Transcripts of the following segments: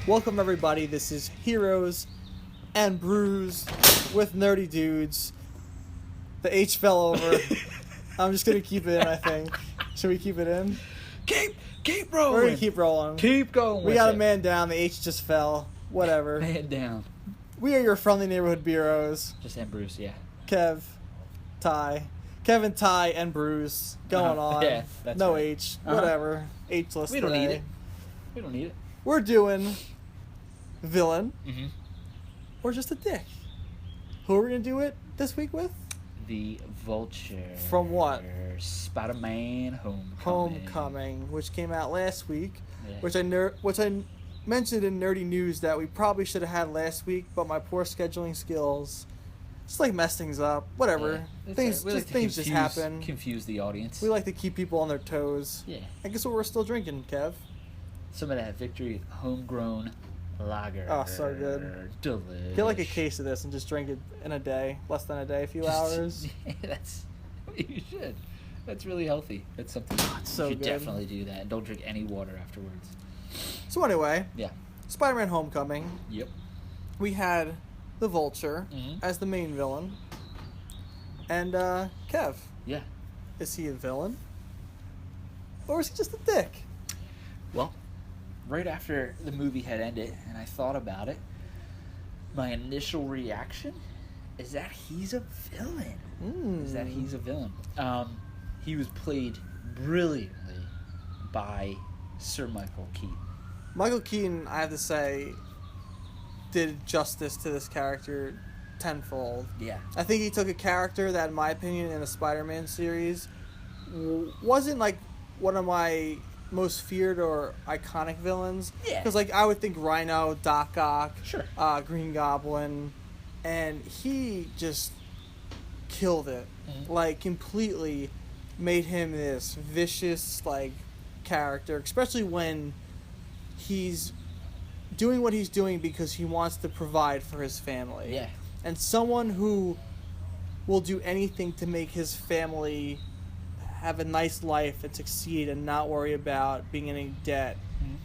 Welcome everybody, this is Heroes and Brews with Nerdy Dudes. The H fell over. I'm just gonna keep it in, I think. Should we keep it in? Keep rolling. We're gonna keep rolling. Keep going. We got a man down, the H just fell. Whatever. Man down. We are your friendly neighborhood Beeroes. Just and Bruce, yeah. Kevin, Ty, and Brews going on. Yeah, that's no right. H. Whatever. H-less We don't today. need it. We don't need it. We're doing villain Mm-hmm. or just a dick. Who are we gonna do it this week with? The Vulture. From what? Spider-Man Homecoming, which came out last week, Yeah. which I mentioned in Nerdy News that we probably should have had last week, but my poor scheduling skills just like mess things up. Whatever. Yeah, Things we like to things just happen. Confuse the audience. We like to keep people on their toes. Yeah. I guess what we're still drinking, Kev. Some of that Victory homegrown lager. Oh, so good. Delicious. Get like a case of this and just drink it in a day, less than a day, a few hours. Yeah, you should. That's really healthy. That's something it's so you should good. definitely do that. And don't drink any water afterwards. So anyway, Yeah. Spider-Man Homecoming. Yep. We had the Vulture Mhm. as the main villain. And Kev, Yeah. is he a villain? Or is he just a dick? Well, right after the movie had ended and I thought about it, my initial reaction is that he's a villain. He was played brilliantly by Sir Michael Keaton. Michael Keaton, I have to say, did justice to this character tenfold. Yeah. I think he took a character that, in my opinion, in the Spider-Man series, wasn't like one of my most feared or iconic villains. Yeah. Because like I would think Rhino, Doc Ock, Sure. Green Goblin, and he just killed it. Mhm. Like completely made him this vicious like character, especially when he's doing what he's doing because he wants to provide for his family. Yeah. And someone who will do anything to make his family have a nice life and succeed and not worry about being in any debt. Mhm.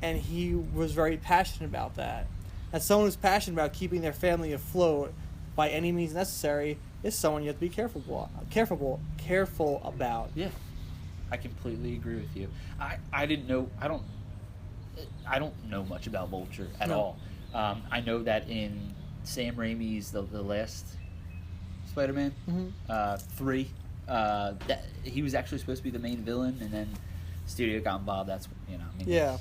And he was very passionate about that. And someone who's passionate about keeping their family afloat by any means necessary is someone you have to be careful about. Yeah. I completely agree with you. I didn't know I don't know much about Vulture at No. all. I know that in Sam Raimi's the last Spider-Man, Mhm. 3, that he was actually supposed to be the main villain, and then studio got involved. That's Yeah.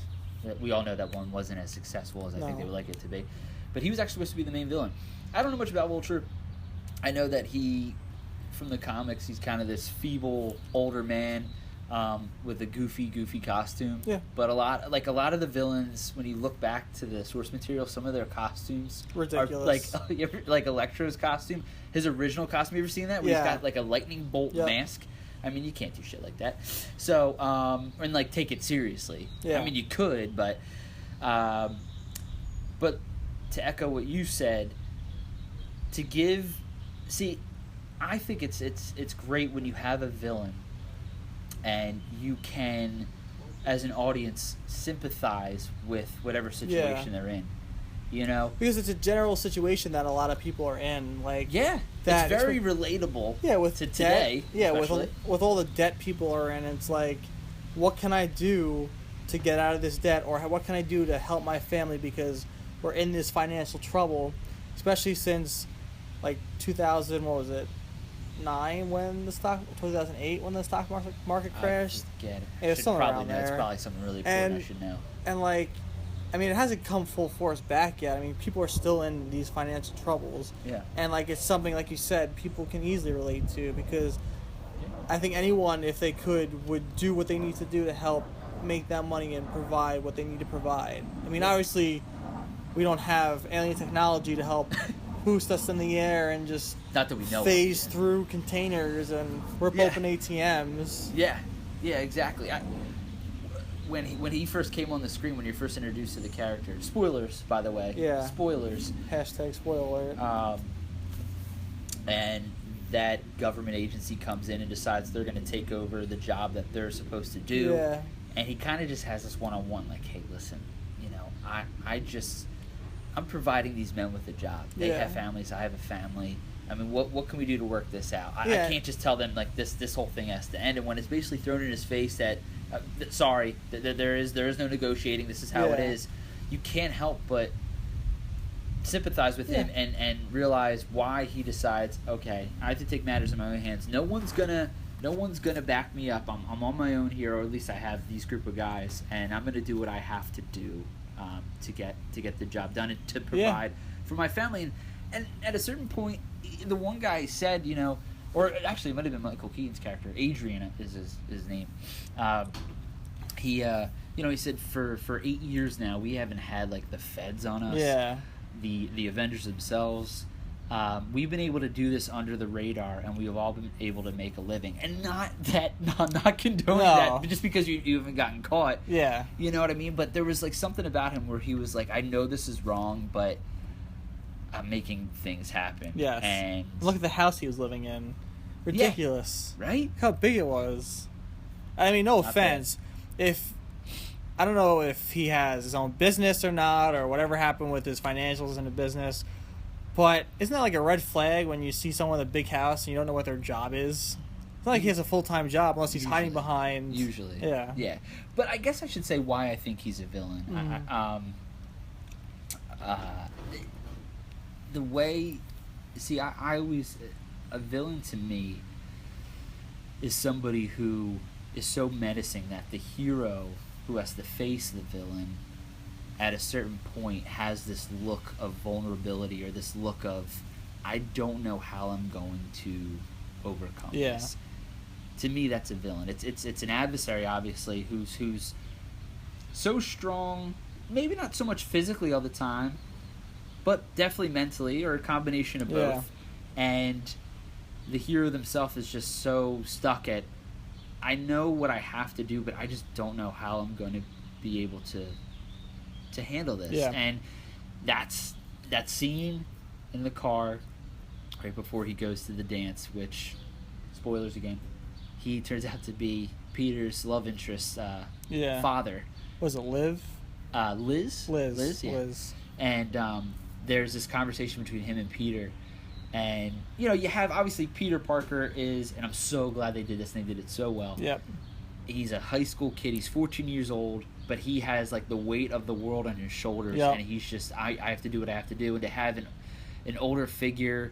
we all know that one wasn't as successful as I think No. they would like it to be. But he was actually supposed to be the main villain. I don't know much about Vulture. I know that from the comics, he's kind of this feeble older man with a goofy costume. Yeah. But a lot of the villains, when you look back to the source material, some of their costumes Ridiculous. are like Electro's costume, his original costume. You ever seen that? Where Yeah. he's got like a lightning bolt Yep. mask. I mean, you can't do shit like that. So, and like take it seriously. Yeah. I mean, you could, but to echo what you said, I think it's great when you have a villain and you can, as an audience, sympathize with whatever situation they're in. You know? Because it's a general situation that a lot of people are in. Like Yeah. That- it's very relatable with to debt, today. Yeah, especially. with all the debt people are in, it's like, what can I do to get out of this debt, or what can I do to help my family because we're in this financial trouble, especially since like 2000, what was it, 2008 when the stock market crashed. I forget. It was Should somewhere probably around know. there. It's probably something really important I And- should know. And like, I mean, it hasn't come full force back yet. I mean, people are still in these financial troubles. Yeah. And like, it's something, like you said, people can easily relate to, because I think anyone, if they could, would do what they need to do to help make that money and provide what they need to provide. I mean, obviously, we don't have alien technology to help boost us in the air and just Not that we know. phase through containers and rip Yeah. open ATMs. Yeah, exactly. When he first came on the screen, when you're first introduced to the character, spoilers, by the way. Yeah. Spoilers. Hashtag spoiler alert. And that government agency comes in and decides they're going to take over the job that they're supposed to do. Yeah. And he kind of just has this one-on-one, like, hey, listen, you know, I'm providing these men with a job. They have families. I have a family. I mean, what can we do to work this out? I can't just tell them like this whole thing has to end. And when it's basically thrown in his face that sorry, there is no negotiating. This is how it is. You can't help but sympathize with him and realize why he decides, okay, I have to take matters in my own hands. No one's gonna back me up. I'm on my own here, or at least I have these group of guys, and I'm gonna do what I have to do to get the job done and to provide for my family. And at a certain point, the one guy said, or actually it might have been Michael Keaton's character, Adrian is his name. He said for 8 years now we haven't had like the feds on us. Yeah. The Avengers themselves. We've been able to do this under the radar, and we've all been able to make a living. And not condoning that just because you haven't gotten caught. Yeah. You know what I mean? But there was like something about him where he was like, I know this is wrong, but I'm making things happen. Yes. And look at the house he was living in. Ridiculous. Yeah. Right? Look how big it was. I mean, no offense. I don't know if he has his own business or not, or whatever happened with his financials in the business, but isn't that like a red flag when you see someone with a big house and you don't know what their job is? It's not like he has a full-time job unless he's hiding behind... Usually. Yeah. Yeah. But I guess I should say why I think he's a villain. Mm-hmm. The way... See, I always... A villain to me is somebody who is so menacing that the hero who has to face the villain at a certain point has this look of vulnerability, or this look of, I don't know how I'm going to overcome this. To me, that's a villain. It's an adversary, obviously, who's so strong, maybe not so much physically all the time, but definitely mentally, or a combination of both. And the hero themselves is just so stuck at, I know what I have to do, but I just don't know how I'm going to be able to handle this. Yeah. And that's that scene in the car right before he goes to the dance, which, spoilers again, he turns out to be Peter's love interest father. Was it Liz? Liz, yeah. Liz. And there's this conversation between him and Peter. And, you have, obviously, Peter Parker is, and I'm so glad they did this, and they did it so well. Yep. He's a high school kid. He's 14 years old, but he has, like, the weight of the world on his shoulders. Yep. And he's just, I have to do what I have to do. And to have an older figure...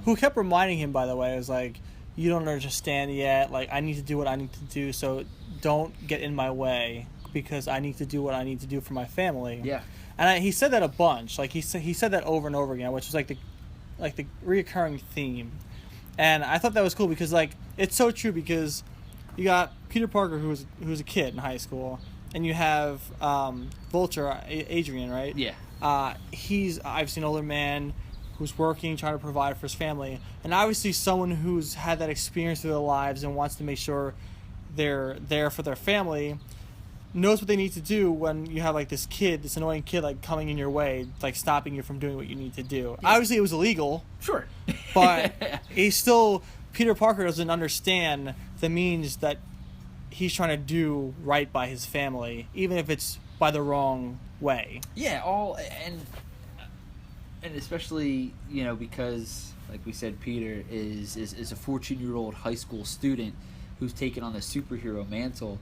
who kept reminding him, by the way, was like, you don't understand yet. Like, I need to do what I need to do, so don't get in my way, because I need to do what I need to do for my family. Yeah. And he said that a bunch. Like, he said that over and over again, which was, like the reoccurring theme. And I thought that was cool because, like, it's so true, because you got Peter Parker who's a kid in high school, and you have Vulture, Adrian, right? Yeah. He's obviously an older man who's working, trying to provide for his family, and obviously someone who's had that experience through their lives and wants to make sure they're there for their family, knows what they need to do when you have, like, this annoying kid, like, coming in your way, like, stopping you from doing what you need to do. Yeah. Obviously, it was illegal. Sure. But Peter Parker doesn't understand the means that he's trying to do right by his family, even if it's by the wrong way. Yeah, and especially, because, like we said, Peter is a 14-year-old high school student who's taken on the superhero mantle.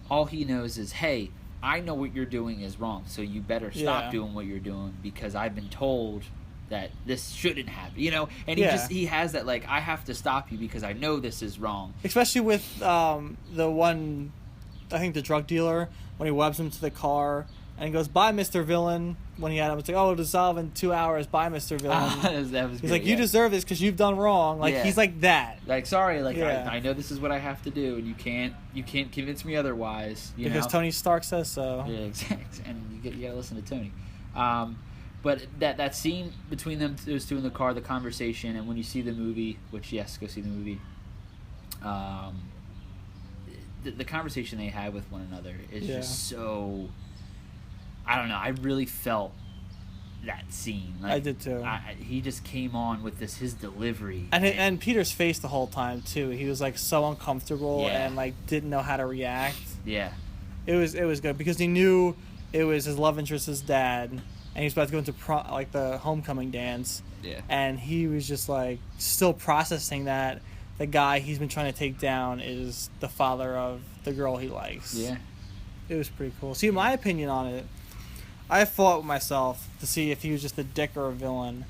All he knows is, hey, I know what you're doing is wrong, so you better stop doing what you're doing, because I've been told that this shouldn't happen, And he has that, like, I have to stop you because I know this is wrong. Especially with the one, I think the drug dealer, when he webs him to the car and he goes, "Bye, Mr. Villain." When he had him, it's like, "Oh, it'll dissolve in 2 hours. Bye, Mr. Villain." That was He's good, like, "You deserve this because you've done wrong." Like, he's like that. Like, sorry, like, I know this is what I have to do, and you can't convince me otherwise. Because Tony Stark says so. Yeah, exactly. And you gotta listen to Tony. But that scene between those two in the car, the conversation, and when you see the movie, which, yes, go see the movie. The conversation they had with one another is just so. I don't know. I really felt that scene. Like, I did too. He just came on with his delivery, and Peter's face the whole time too. He was, like, so uncomfortable and, like, didn't know how to react. Yeah, it was good because he knew it was his love interest's dad, and he was about to go into like the homecoming dance. Yeah. And he was just like still processing that the guy he's been trying to take down is the father of the girl he likes. Yeah. It was pretty cool. See, my opinion on it, I fought with myself to see if he was just a dick or a villain.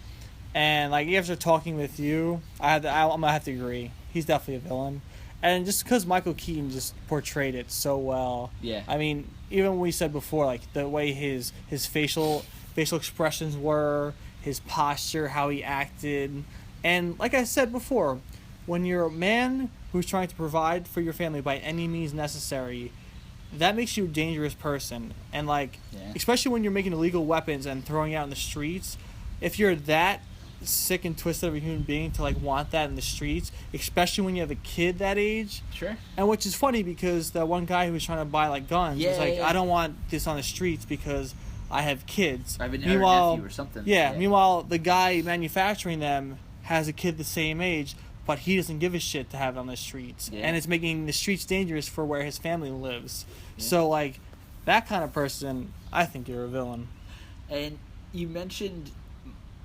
And like after talking with you, I'm gonna have to agree. He's definitely a villain. And just because Michael Keaton just portrayed it so well. Yeah. I mean, even when we said before, like the way his facial expressions were, his posture, how he acted, and like I said before, when you're a man who's trying to provide for your family by any means necessary, that makes you a dangerous person. And like, especially when you're making illegal weapons and throwing it out in the streets, if you're that sick and twisted of a human being to like want that in the streets, especially when you have a kid that age. Sure. And which is funny because that one guy who was trying to buy like guns was like, I don't want this on the streets because I have kids. I have an nephew or something. Yeah. Meanwhile, the guy manufacturing them has a kid the same age, but he doesn't give a shit to have it on the streets. Yeah. And it's making the streets dangerous for where his family lives. Yeah. So like that kind of person, I think you're a villain. And you mentioned,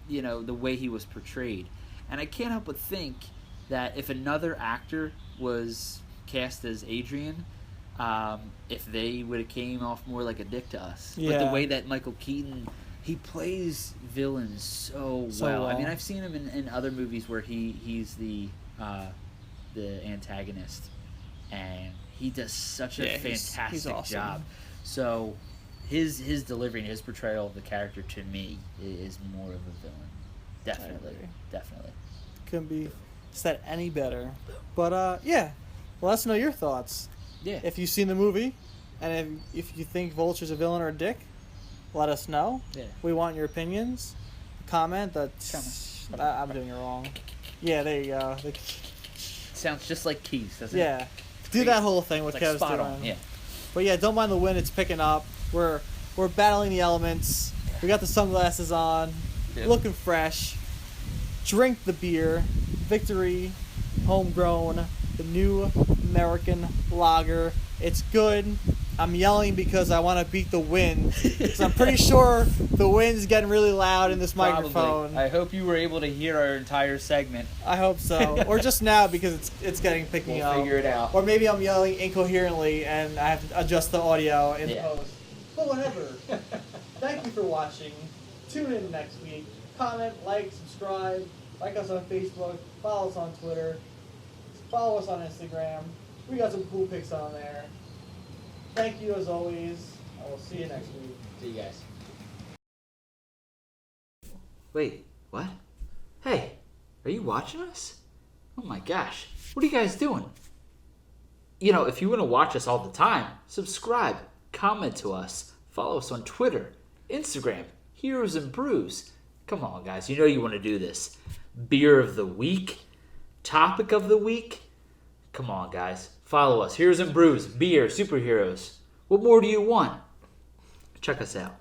you know, the way he was portrayed. And I can't help but think that if another actor was cast as Adrian, if they would have came off more like a dick to us. Yeah. But the way that Michael Keaton, he plays villains so well. I mean, I've seen him in other movies where he's the antagonist. And he does such a fantastic he's awesome. job. So his delivery and his portrayal of the character to me is more of a villain. Definitely. Couldn't be said any better. But yeah, let us know your thoughts. Yeah. If you've seen the movie, and if you think Vulture's a villain or a dick, let us know. Yeah. We want your opinions. Comment. I'm doing it wrong. Yeah, there you go. Sounds just like Keys, doesn't it? Yeah. Do that whole thing with Kev's spot doing. on. Yeah. But yeah, don't mind the wind. It's picking up. We're battling the elements. We got the sunglasses on. Yep. Looking fresh. Drink the beer. Victory. Homegrown. The new American lager. It's good. I'm yelling because I want to beat the wind. Because I'm pretty sure the wind's getting really loud in this microphone. I hope you were able to hear our entire segment. I hope so. Or just now because it's picking up. We'll figure it out. Or maybe I'm yelling incoherently and I have to adjust the audio in post. But whatever. Thank you for watching. Tune in next week. Comment, like, subscribe. Like us on Facebook. Follow us on Twitter. Follow us on Instagram. We got some cool pics on there. Thank you as always. I will see you next week. See you guys. Wait, what? Hey, are you watching us? Oh my gosh, what are you guys doing? You know, if you want to watch us all the time, subscribe, comment to us, follow us on Twitter, Instagram, Heroes and Brews. Come on, guys, you know you want to do this. Beer of the week, topic of the week. Come on, guys. Follow us. Heroes and Brews, beer, superheroes. What more do you want? Check us out.